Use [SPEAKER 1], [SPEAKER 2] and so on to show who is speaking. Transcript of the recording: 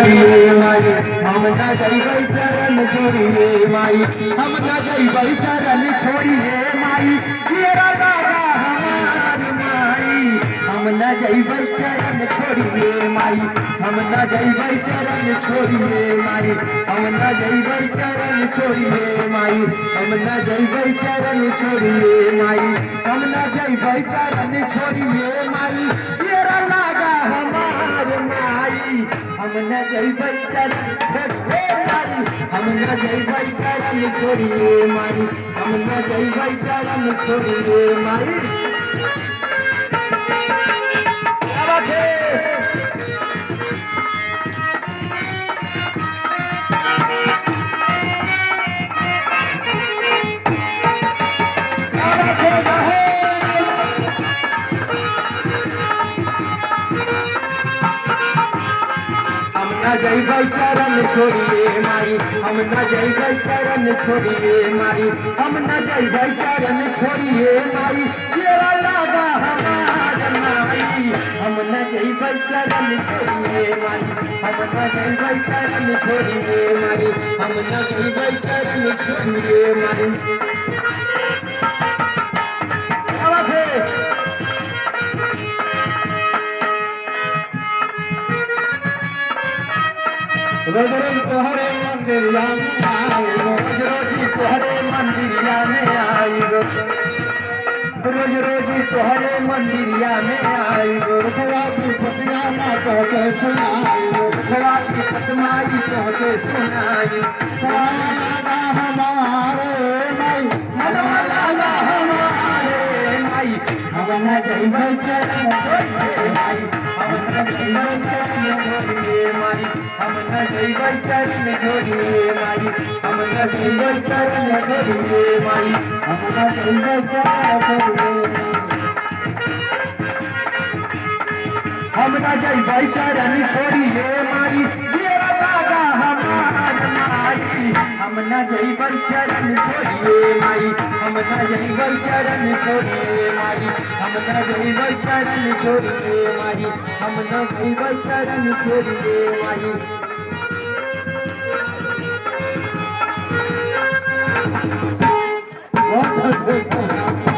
[SPEAKER 1] छोड़िए माई हम न जइबै चरण छोड़िए माई हम न जइबै चरण छोड़िए माई तेरा दादा हमार माई हम न जइबै चरण छोड़िए माई हम न जइबै चरण छोड़िए माई हम न जइबै चरण छोड़िए माई हम न जइबै चरण छोड़िए माई हम न जइबै चरण छोड़िए माई तेरा लागा हमार माई हम न जइबै चरण छोड़िए माई हम न जइबै चरण छोड़िए माई हम न जइबै चरण छोड़िए माई न जइबै चरण छोड़िए माई हम न जइबै चरण छोड़िए माई हम न जइबै चरण छोड़िए माई तेरा लागा हमार माई हम न जइबै चरण छोड़िए माई हम न जइबै चरण छोड़िए माई हम न जइबै चरण छोड़िए माई रोज रोज तोहरे मंदिरिया में आई रोज रोज तोहरे मंदिरिया में आई रोज रोज तोहरे मंदिरिया में आई खड़ा की फतिया ना कहते सुनाई खड़ा की फतमाई कहते सुनाई लागा हमारे माई लागा हमारे माई हम न जइबै चरण छोड़िए माई हम न जइबै चरण छोड़िए माई हम न जइबै चरण छोड़िए माई हम न जइबै चरण छोड़िए माई हम न जइबै चरण छोड़िए हम न जइबै चरण छोड़िए माई तेरा लागा हमार माई हम न जइबै चरण छोड़िए माई हम न जइबै चरण छोड़िए माई हम न जइबै चरण छोड़िए माई हम न जइबै चरण छोड़िए माई बहुत अच्छे